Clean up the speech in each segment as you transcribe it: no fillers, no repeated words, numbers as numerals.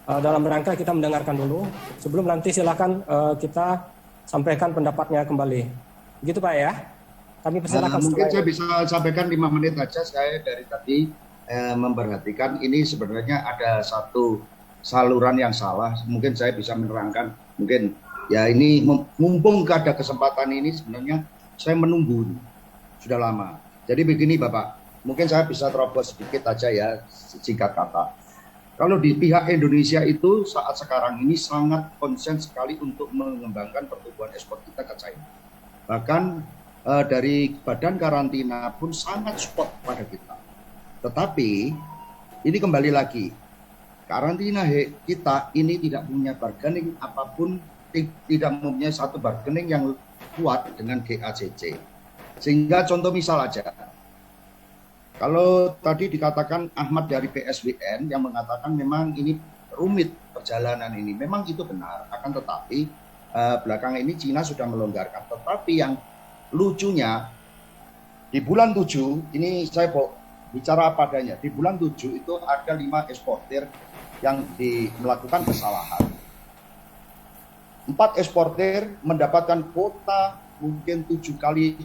dalam rangka kita mendengarkan dulu. Sebelum nanti silakan kita sampaikan pendapatnya kembali. Begitu Pak ya? Kami persilakan. Mungkin saya bisa sampaikan 5 menit aja. Saya dari tadi memperhatikan ini sebenarnya ada satu saluran yang salah. Mungkin saya bisa menerangkan. Mungkin ya ini mumpung ada kesempatan ini sebenarnya saya menunggu sudah lama. Jadi begini Bapak, mungkin saya bisa terobos sedikit aja ya, singkat kata. Kalau di pihak Indonesia itu saat sekarang ini sangat konsen sekali untuk mengembangkan pertumbuhan ekspor kita ke China. Bahkan dari badan karantina pun sangat support pada kita. Tetapi ini kembali lagi, karantina kita ini tidak punya bargaining apapun, tidak mempunyai satu bargaining yang kuat dengan GACC. Sehingga contoh misal aja, kalau tadi dikatakan Ahmad dari PSBN yang mengatakan memang ini rumit perjalanan ini, memang itu benar. Akan tetapi belakangan ini Cina sudah melonggarkan. Tetapi yang lucunya di bulan 7, ini saya bicara apa adanya, di bulan 7 itu ada 5 eksportir yang melakukan kesalahan. 4 eksportir mendapatkan kuota mungkin 7 kali,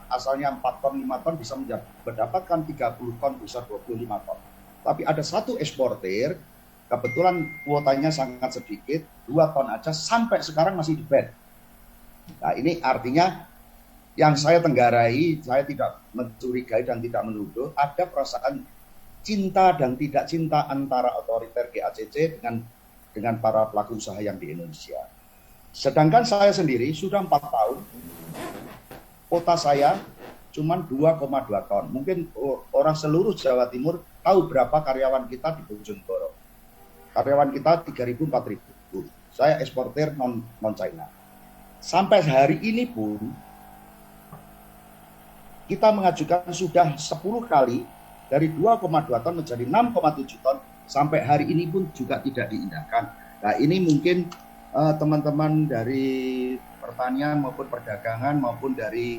asalnya 4 ton, 5 ton bisa mendapatkan 30 ton, bisa 25 ton. Tapi ada satu eksportir, kebetulan kuotanya sangat sedikit, 2 ton aja, sampai sekarang masih di ban. Nah ini artinya, yang saya tenggarai, saya tidak mencurigai dan tidak menuduh, ada perasaan cinta dan tidak cinta antara otoriter GACC dengan para pelaku usaha yang di Indonesia. Sedangkan saya sendiri sudah 4 tahun, kuota saya cuma 2,2 ton. Mungkin orang seluruh Jawa Timur tahu berapa karyawan kita di Bojonegoro. Karyawan kita 3.000, 4.000. Saya eksportir non-China. Sampai hari ini pun, kita mengajukan sudah 10 kali, dari 2,2 ton menjadi 6,7 ton, sampai hari ini pun juga tidak diindahkan. Nah ini mungkin teman-teman dari pertanian maupun perdagangan maupun dari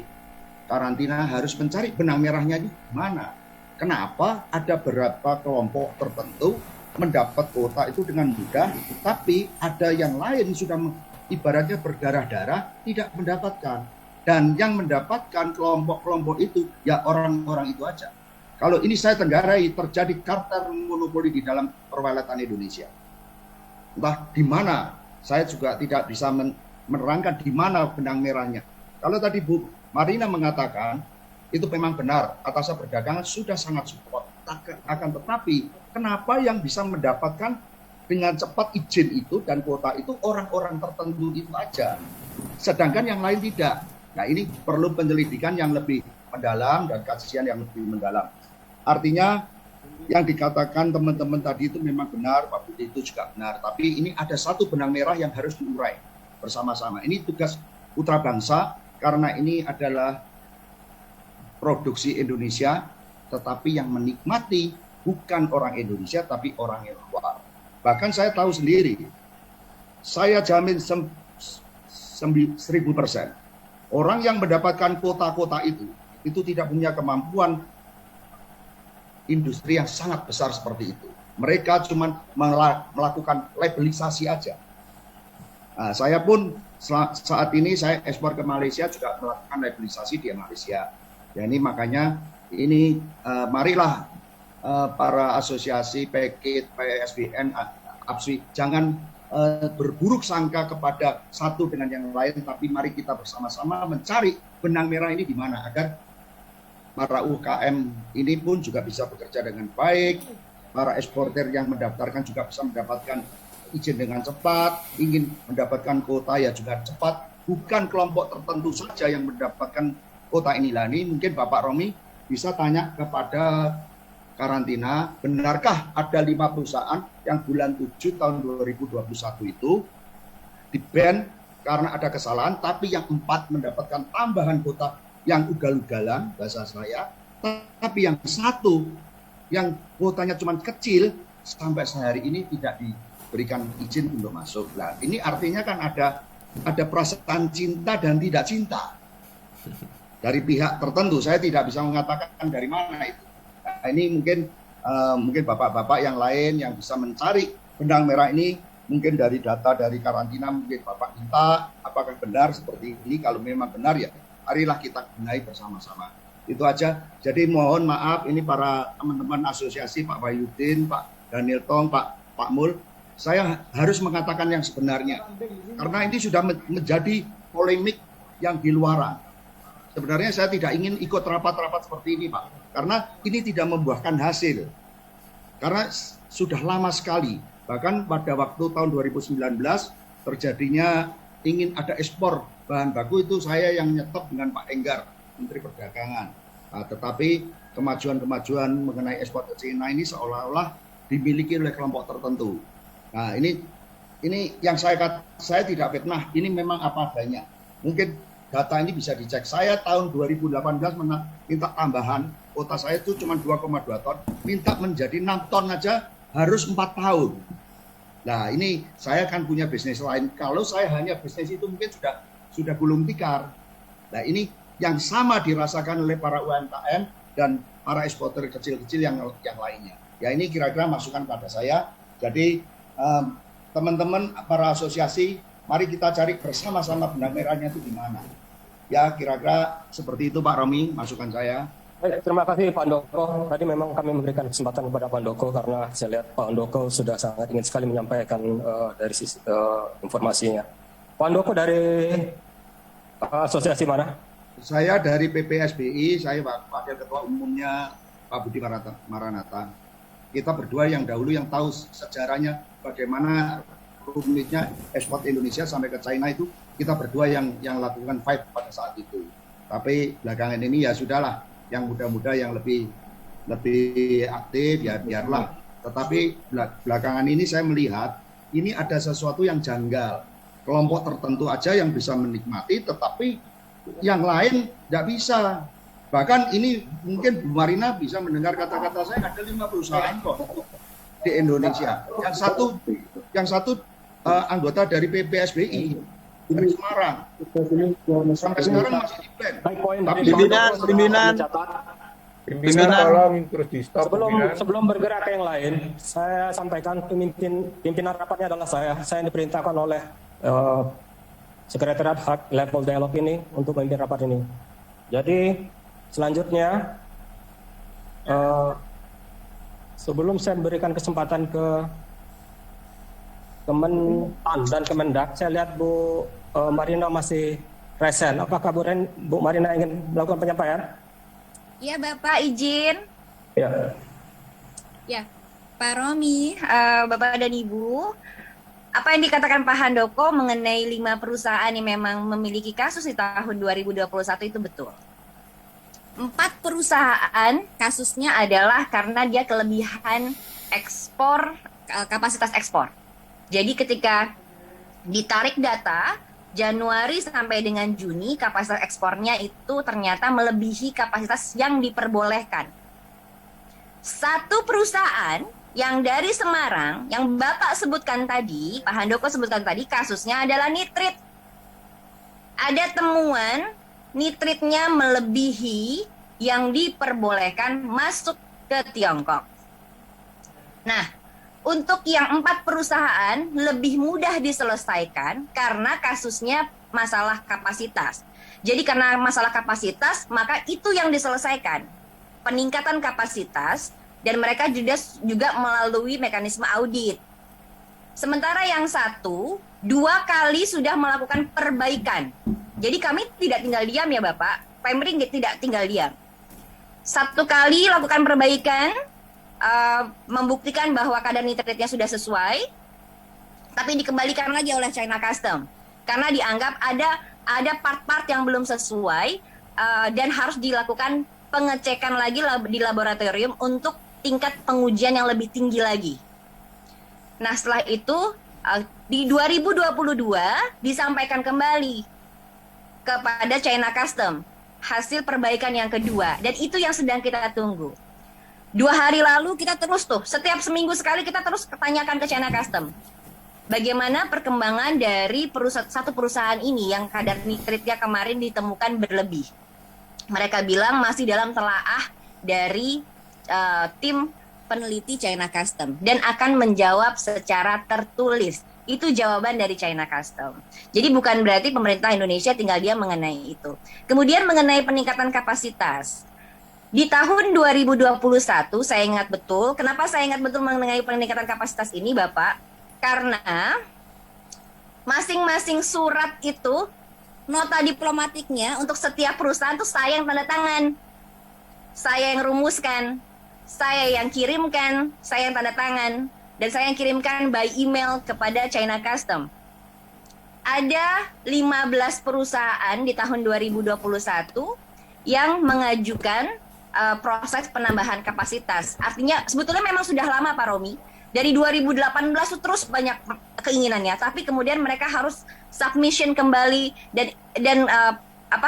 karantina harus mencari benang merahnya di mana. Kenapa ada beberapa kelompok tertentu mendapat kuota itu dengan mudah, tapi ada yang lain sudah ibaratnya berdarah-darah tidak mendapatkan. Dan yang mendapatkan kelompok-kelompok itu ya orang-orang itu aja. Kalau ini saya tenggarai terjadi kartel monopoli di dalam perwelatan Indonesia. Entah di mana. Saya juga tidak bisa menerangkan di mana benang merahnya. Kalau tadi Bu Marina mengatakan, itu memang benar, Atasa Perdagangan sudah sangat support. Akan tetapi, kenapa yang bisa mendapatkan dengan cepat izin itu dan kuota itu orang-orang tertentu itu aja. Sedangkan yang lain tidak. Nah ini perlu penyelidikan yang lebih mendalam dan kajian yang lebih mendalam. Artinya, yang dikatakan teman-teman tadi itu memang benar, Pak Budi itu juga benar. Tapi ini ada satu benang merah yang harus diurai bersama-sama. Ini tugas putra bangsa karena ini adalah produksi Indonesia, tetapi yang menikmati bukan orang Indonesia, tapi orang yang luar. Bahkan saya tahu sendiri, saya jamin 1000%. Orang yang mendapatkan kuota-kuota itu tidak punya kemampuan industri yang sangat besar seperti itu. Mereka cuma melakukan labelisasi aja. Nah, saya pun saat ini saya ekspor ke Malaysia juga melakukan labelisasi di Malaysia. Ya ini makanya ini marilah para asosiasi, PKIT, PSBN, APSI jangan berburuk sangka kepada satu dengan yang lain, tapi mari kita bersama-sama mencari benang merah ini di mana agar para UKM ini pun juga bisa bekerja dengan baik, para eksportir yang mendaftarkan juga bisa mendapatkan izin dengan cepat, ingin mendapatkan kuota ya juga cepat, bukan kelompok tertentu saja yang mendapatkan kuota inilah. Ini mungkin Bapak Romi bisa tanya kepada karantina, benarkah ada 5 perusahaan yang bulan 7 tahun 2021 itu di-ban karena ada kesalahan, tapi yang 4 mendapatkan tambahan kuota yang ugal-ugalan, bahasa saya, tapi yang 1 yang kuotanya cuma kecil, sampai sehari ini tidak diberikan izin untuk masuk. Nah, ini artinya kan ada perasaan cinta dan tidak cinta dari pihak tertentu. Saya tidak bisa mengatakan dari mana itu. Nah, ini mungkin bapak-bapak yang lain yang bisa mencari benang merah ini mungkin dari data dari karantina mungkin Bapak minta apakah benar seperti ini. Kalau memang benar ya marilah kita benahi bersama-sama. Itu aja. Jadi mohon maaf ini para teman-teman asosiasi, Pak Wahyudin, Pak Daniel Tong, Pak Mul, saya harus mengatakan yang sebenarnya. Karena ini sudah menjadi polemik yang di luaran. Sebenarnya saya tidak ingin ikut rapat-rapat seperti ini, Pak. Karena ini tidak membuahkan hasil. Karena sudah lama sekali. Bahkan pada waktu tahun 2019 terjadinya ingin ada ekspor bahan baku, itu saya yang nyetop dengan Pak Enggar, Menteri Perdagangan. Nah, tetapi kemajuan-kemajuan mengenai ekspor ke China ini seolah-olah dimiliki oleh kelompok tertentu. Nah, ini yang saya tidak fitnah, ini memang apa adanya. Mungkin data ini bisa dicek. Saya tahun 2018 minta tambahan, kuota saya itu cuma 2,2 ton, minta menjadi 6 ton aja harus 4 tahun. Nah, ini saya kan punya bisnis lain. Kalau saya hanya bisnis itu mungkin sudah gulung tikar. Nah, ini yang sama dirasakan oleh para UMKM dan para eksportir kecil-kecil yang lainnya. Ya, ini kira-kira masukan pada saya. Jadi teman-teman para asosiasi, mari kita cari bersama-sama benang merahnya itu di mana. Ya, kira-kira seperti itu Pak Romi, masukan saya. Baik, terima kasih Pak Handoko. Tadi memang kami memberikan kesempatan kepada Pak Handoko karena saya lihat Pak Handoko sudah sangat ingin sekali menyampaikan dari sisi informasinya. Pak Handoko dari asosiasi mana? Saya dari PPSBI, saya Wakil Ketua Umumnya Pak Budi Maranatha. Kita berdua yang dahulu yang tahu sejarahnya bagaimana rumitnya ekspor Indonesia sampai ke China itu, kita berdua yang lakukan fight pada saat itu. Tapi belakangan ini ya sudahlah, yang muda-muda yang lebih aktif ya biarlah. Tetapi belakangan ini saya melihat ini ada sesuatu yang janggal. Kelompok tertentu aja yang bisa menikmati, tetapi yang lain tidak bisa. Bahkan ini mungkin Bu Marina bisa mendengar kata-kata saya, ada 5 perusahaan kok di Indonesia. Yang satu anggota dari PPSBI dari Semarang. Sampai sekarang masih di plan. Pimpinan tolong terus di stop. Sebelum bergerak ke yang lain, saya sampaikan pimpinan rapatnya adalah saya. Saya diperintahkan oleh Sekretariat Hak Level Dialog ini untuk memimpin rapat ini. Jadi selanjutnya sebelum saya memberikan kesempatan ke Kementan dan Kemendak, saya lihat Bu Marina masih resen. Apakah Bu Marina ingin melakukan penyampaian? Iya Bapak, izin. Ya, Pak Romi, Bapak dan Ibu, apa yang dikatakan Pak Handoko mengenai 5 perusahaan yang memang memiliki kasus di tahun 2021 itu betul. 4 perusahaan kasusnya adalah karena dia kelebihan ekspor, kapasitas ekspor. Jadi ketika ditarik data, Januari sampai dengan Juni kapasitas ekspornya itu ternyata melebihi kapasitas yang diperbolehkan. 1 perusahaan yang dari Semarang, yang Bapak sebutkan tadi, Pak Handoko sebutkan tadi, kasusnya adalah nitrit. Ada temuan nitritnya melebihi yang diperbolehkan masuk ke Tiongkok. Nah, untuk yang 4 perusahaan lebih mudah diselesaikan karena kasusnya masalah kapasitas. Jadi karena masalah kapasitas, maka itu yang diselesaikan. Peningkatan kapasitas, dan mereka juga melalui mekanisme audit. Sementara yang 1, 2 kali sudah melakukan perbaikan. Jadi kami tidak tinggal diam ya Bapak, Pemri tidak tinggal diam. 1 kali lakukan perbaikan, membuktikan bahwa kadar nitritnya sudah sesuai, tapi dikembalikan lagi oleh China Custom. Karena dianggap ada part-part yang belum sesuai, dan harus dilakukan pengecekan lagi di laboratorium untuk tingkat pengujian yang lebih tinggi lagi. Nah, setelah itu di 2022 disampaikan kembali kepada China Custom hasil perbaikan yang kedua, dan itu yang sedang kita tunggu. 2 hari lalu kita terus setiap seminggu sekali kita terus tanyakan ke China Custom bagaimana perkembangan dari satu perusahaan ini yang kadar nitritnya kemarin ditemukan berlebih. Mereka bilang masih dalam telaah dari tim peneliti China Custom dan akan menjawab secara tertulis. Itu jawaban dari China Custom. Jadi bukan berarti pemerintah Indonesia tinggal diam mengenai itu. Kemudian mengenai peningkatan kapasitas. Di tahun 2021 saya ingat betul. Kenapa saya ingat betul mengenai peningkatan kapasitas ini, Bapak? Karena masing-masing surat itu nota diplomatiknya untuk setiap perusahaan tuh saya yang tanda tangan. Saya yang rumuskan, saya yang kirimkan, saya yang tanda tangan, dan saya yang kirimkan by email kepada China Custom. Ada 15 perusahaan di tahun 2021 yang mengajukan proses penambahan kapasitas. Artinya sebetulnya memang sudah lama Pak Romi. Dari 2018 itu terus banyak keinginannya, tapi kemudian mereka harus submission kembali dan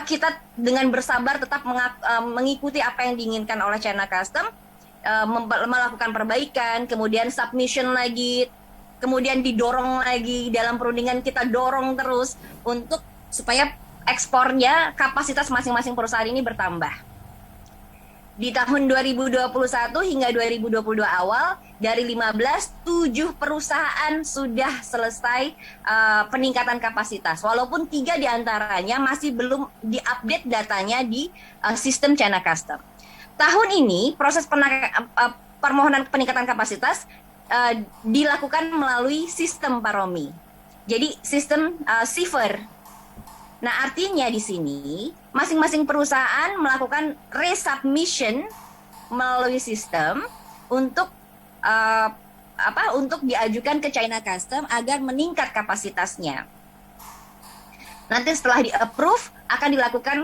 kita dengan bersabar tetap mengikuti apa yang diinginkan oleh China Custom, melakukan perbaikan, kemudian submission lagi, kemudian didorong lagi dalam perundingan, kita dorong terus untuk supaya ekspornya, kapasitas masing-masing perusahaan ini bertambah. Di tahun 2021 hingga 2022 awal, dari 15, 7 perusahaan sudah selesai peningkatan kapasitas. Walaupun 3 diantaranya masih belum diupdate datanya di sistem China Custom. Tahun ini proses permohonan peningkatan kapasitas dilakukan melalui sistem Pak Romi. Jadi sistem CIFER. Nah, artinya di sini masing-masing perusahaan melakukan resubmission melalui sistem untuk untuk diajukan ke China Custom agar meningkat kapasitasnya. Nanti setelah di-approve akan dilakukan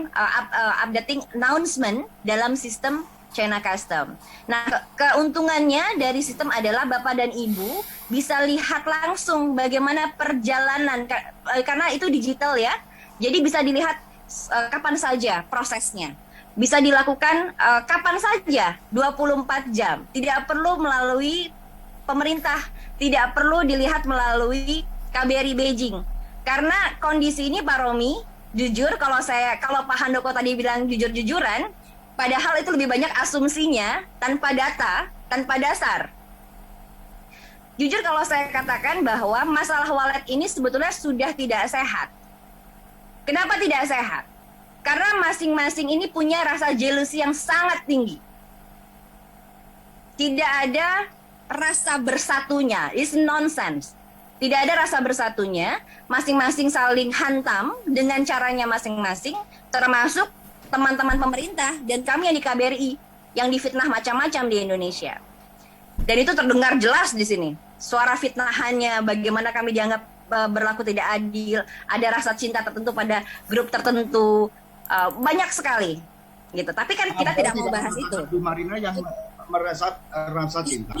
updating announcement dalam sistem China Custom. Nah, keuntungannya dari sistem adalah Bapak dan Ibu bisa lihat langsung bagaimana perjalanan, karena itu digital ya. Jadi bisa dilihat kapan saja prosesnya. Bisa dilakukan kapan saja, 24 jam. Tidak perlu melalui pemerintah, tidak perlu dilihat melalui KBRI Beijing. Karena kondisi ini Pak Romi, jujur kalau Pak Handoko tadi bilang jujur-jujuran, padahal itu lebih banyak asumsinya tanpa data, tanpa dasar. Jujur kalau saya katakan bahwa masalah wallet ini sebetulnya sudah tidak sehat. Kenapa tidak sehat? Karena masing-masing ini punya rasa jealousy yang sangat tinggi. Tidak ada rasa bersatunya, it's nonsense. Tidak ada rasa bersatunya, masing-masing saling hantam dengan caranya masing-masing, termasuk teman-teman pemerintah dan kami yang di KBRI yang difitnah macam-macam di Indonesia. Dan itu terdengar jelas di sini. Suara fitnahannya, bagaimana kami dianggap berlaku tidak adil, ada rasa cinta tertentu pada grup tertentu, banyak sekali gitu. Tapi kan kita tidak mau bahas itu. Bu Marina yang merasa rasa cinta.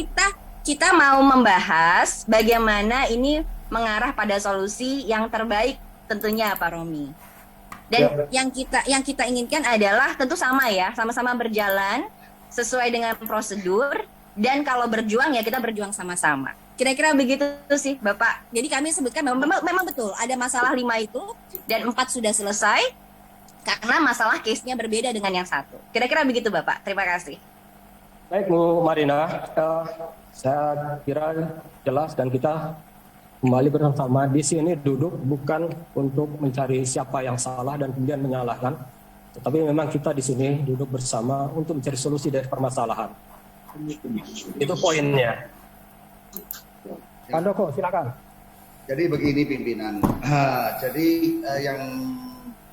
Kita mau membahas bagaimana ini mengarah pada solusi yang terbaik tentunya Pak Romi. Dan yang kita inginkan adalah tentu sama ya, sama-sama berjalan sesuai dengan prosedur, dan kalau berjuang ya kita berjuang sama-sama. Kira-kira begitu sih Bapak. Jadi kami sebutkan memang betul ada masalah 5 itu dan 4 sudah selesai karena masalah case-nya berbeda dengan yang satu. Kira-kira begitu Bapak. Terima kasih. Baik Bu Marina, saya kira jelas dan kita kembali bersama di sini duduk bukan untuk mencari siapa yang salah dan kemudian menyalahkan, tetapi memang kita di sini duduk bersama untuk mencari solusi dari permasalahan. Itu poinnya. Handoko, silakan. Jadi begini pimpinan. Jadi yang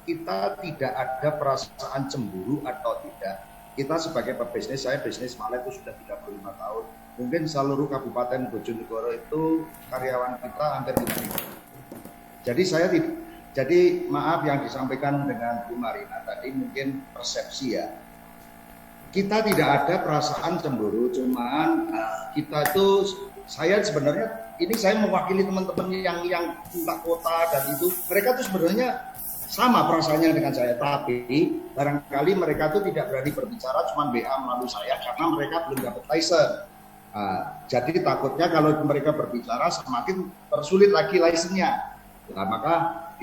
kita tidak ada perasaan cemburu atau tidak. Kita sebagai pebisnis, saya bisnis Malet itu sudah 35 tahun. Mungkin seluruh Kabupaten Bojonegoro itu karyawan kita hampir 5.000. Jadi maaf yang disampaikan dengan Bu Marina tadi mungkin persepsi ya. Kita tidak ada perasaan cemburu, cuman kita itu, saya sebenarnya ini saya mewakili teman-teman yang lintas kota dan itu, mereka tuh sebenarnya sama perasaannya dengan saya, tapi barangkali mereka tuh tidak berani berbicara, cuma BA melalui saya karena mereka belum dapat license. Jadi takutnya kalau mereka berbicara semakin tersulit lagi license-nya. Nah, maka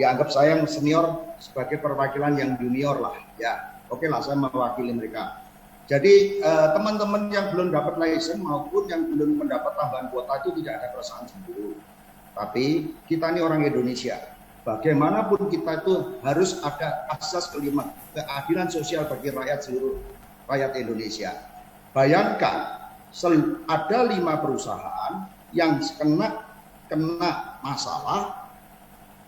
dianggap saya yang senior sebagai perwakilan yang junior lah. Ya, oke lah saya mewakili mereka. Jadi teman-teman yang belum dapat license maupun yang belum mendapat tambahan kuota itu tidak ada perasaan cemburu. Tapi kita ini orang Indonesia. Bagaimanapun kita itu harus ada asas kelima, keadilan sosial bagi rakyat seluruh rakyat Indonesia. Bayangkan ada 5 perusahaan yang kena masalah,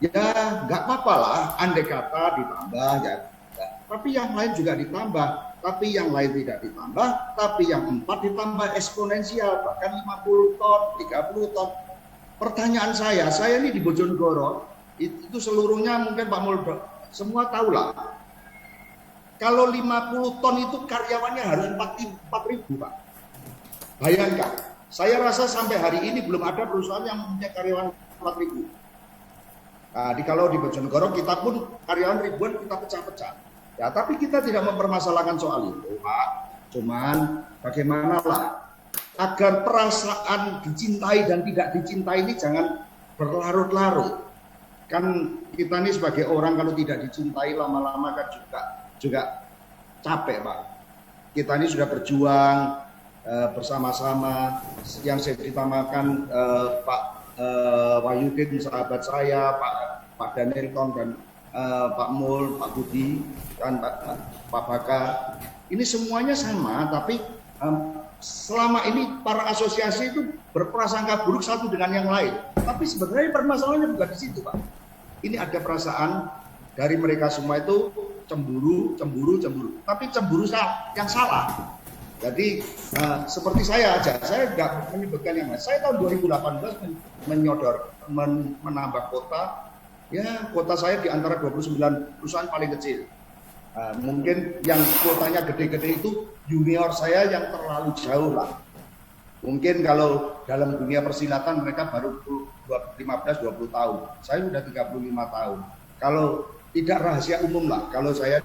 ya nggak apa-apa lah, andai kata ditambah ya. Tapi yang lain juga ditambah, tapi yang lain tidak ditambah, tapi yang 4 ditambah eksponensial, bahkan 50 ton, 30 ton. Pertanyaan saya ini di Bojonegoro, itu seluruhnya mungkin Pak Muldo, semua tahu lah. Kalau 50 ton itu karyawannya harus 4.000 Pak. Bayangkan, saya rasa sampai hari ini belum ada perusahaan yang mempunyai karyawan 4.000. Nah, kalau di Bojonegoro kita pun karyawan ribuan kita pecah-pecah. Ya, tapi kita tidak mempermasalahkan soal itu, Pak. Cuman bagaimana lah agar perasaan dicintai dan tidak dicintai ini jangan berlarut-larut. Kan kita ini sebagai orang kalau tidak dicintai lama-lama kan juga capek, Pak. Kita ini sudah berjuang bersama-sama, yang saya ditamakan Pak Wahyudin sahabat saya, Pak Danielton dan Pak Mul, Pak Budi dan Pak Baka. Ini semuanya sama, tapi selama ini para asosiasi itu berprasangka buruk satu dengan yang lain. Tapi sebenarnya permasalahannya bukan di situ, Pak. Ini ada perasaan dari mereka semua itu cemburu. Tapi cemburu yang salah. Jadi seperti saya aja, saya nggak menyebutkan yang lain. Saya tahun 2018 menambah kota. Ya, kota saya di antara 29 perusahaan paling kecil. Mungkin yang kotanya gede-gede itu junior saya yang terlalu jauh lah. Mungkin kalau dalam dunia persilatan mereka baru 15-20 tahun. Saya sudah 35 tahun. Kalau tidak rahasia umum lah, kalau saya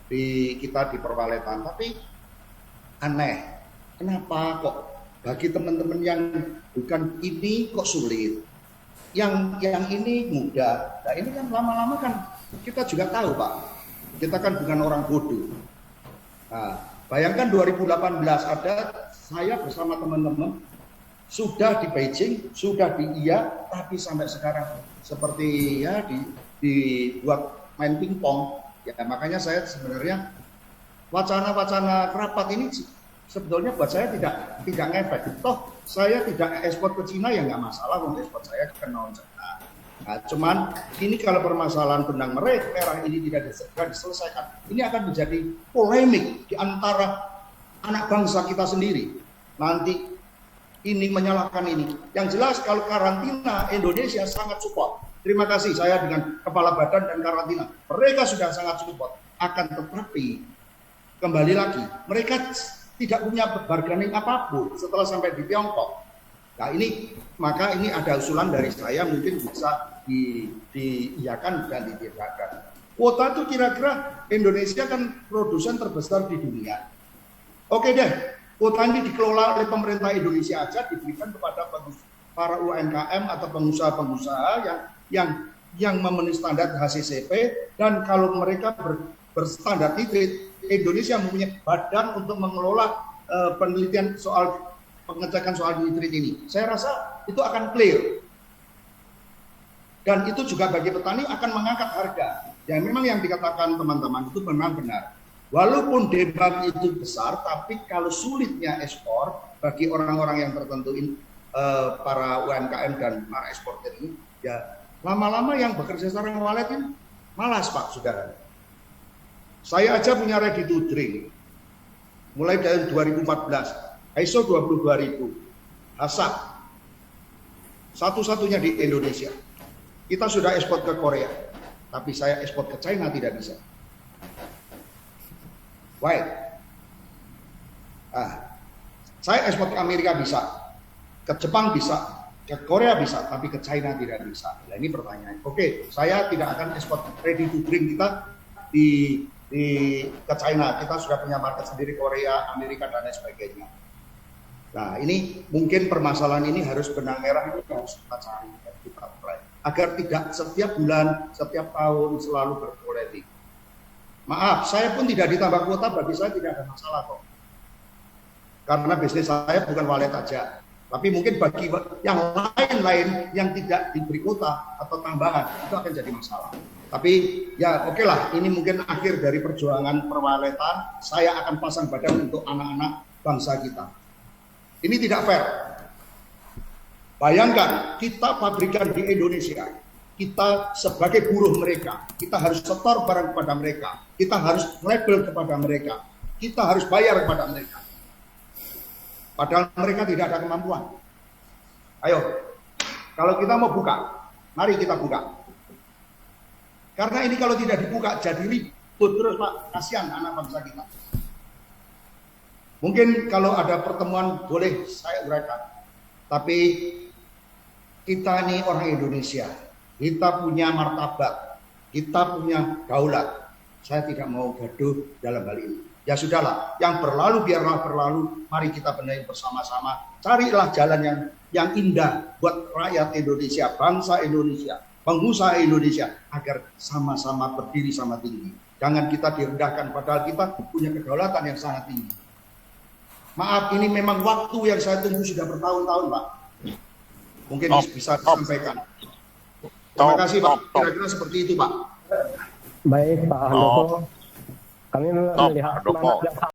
kita di perwaletan. Tapi aneh, kenapa kok bagi teman-teman yang bukan ini kok sulit? Yang ini mudah. Nah ini kan lama-lama kan kita juga tahu, Pak. Kita kan bukan orang bodoh. Nah, bayangkan 2018 ada saya bersama teman-teman sudah di Beijing, sudah di IA, tapi sampai sekarang seperti ya dibuat main pingpong. Ya makanya saya sebenarnya wacana-wacana kerapat ini sebetulnya buat saya tidak ngefek. Toh saya tidak ekspor ke Cina ya nggak masalah, untuk ekspor saya ke non Cina. Nah, cuman ini kalau permasalahan benang merah ini tidak diselesaikan, ini akan menjadi polemik di antara anak bangsa kita sendiri. Nanti ini menyalahkan ini. Yang jelas kalau karantina Indonesia sangat support. Terima kasih saya dengan kepala badan dan karantina. Mereka sudah sangat support. Akan tetapi kembali lagi mereka tidak punya bargaining apapun setelah sampai di Tiongkok. Nah maka ini ada usulan dari saya mungkin bisa diiyakan dan ditidakkan. Kuota itu kira-kira Indonesia kan produsen terbesar di dunia. Oke deh, kuota ini dikelola oleh pemerintah Indonesia aja, diberikan kepada para UMKM atau pengusaha-pengusaha yang memenuhi standar HACCP, dan kalau mereka berstandar nitrit, Indonesia mempunyai badan untuk mengelola penelitian soal pengecekan soal nitrit ini. Saya rasa itu akan clear. Dan itu juga bagi petani akan mengangkat harga. Ya memang yang dikatakan teman-teman itu benar-benar. Walaupun demand itu besar, tapi kalau sulitnya ekspor bagi orang-orang yang tertentu para UMKM dan para eksportir ini, ya lama-lama yang bekerja secara walet ini malas, Pak, saudara. Saya aja punya ready to drink. Mulai dari 2014, ISO 22000, HACCP, satu-satunya di Indonesia. Kita sudah ekspor ke Korea, tapi saya ekspor ke China tidak bisa. Why? Saya ekspor ke Amerika bisa, ke Jepang bisa, ke Korea bisa, tapi ke China tidak bisa. Nah ini pertanyaan. Oke, saya tidak akan ekspor ready to drink kita ke China. Kita sudah punya market sendiri, Korea, Amerika dan lain sebagainya. Nah ini mungkin permasalahan ini harus benang merah ini harus kita cari, kita apply, agar tidak setiap bulan, setiap tahun selalu berpolemik. Maaf, saya pun tidak ditambah kuota, bagi saya tidak ada masalah kok. karena bisnis saya bukan walet aja. Tapi mungkin bagi yang lain-lain yang tidak diberi kuota atau tambahan, itu akan jadi masalah. Tapi ya oke lah, ini mungkin akhir dari perjuangan perwaletan. Saya akan pasang badan untuk anak-anak bangsa kita. Ini tidak fair. Bayangkan, kita pabrikan di Indonesia. Kita sebagai buruh mereka, kita harus setor barang kepada mereka. Kita harus label kepada mereka. Kita harus bayar kepada mereka. Padahal mereka tidak ada kemampuan. Ayo, kalau kita mau buka, mari kita buka. Karena ini kalau tidak dibuka, jadi ribut terus Pak. Kasihan anak bangsa kita. Mungkin kalau ada pertemuan boleh saya uraikan. Tapi kita ini orang Indonesia. Kita punya martabat. Kita punya daulat. Saya tidak mau gaduh dalam hal ini. Ya sudahlah, yang berlalu biarlah berlalu. Mari kita benahi bersama-sama. Carilah jalan yang indah buat rakyat Indonesia, bangsa Indonesia, pengusaha Indonesia, agar sama-sama berdiri sama tinggi. Jangan kita direndahkan, padahal kita punya kedaulatan yang sangat tinggi. Maaf, ini memang waktu yang saya tunggu sudah bertahun-tahun, Pak. Mungkin bisa disampaikan. Terima kasih, Pak. Kira-kira seperti itu, Pak. Baik, Pak Handoko. Kami melihat semangat yang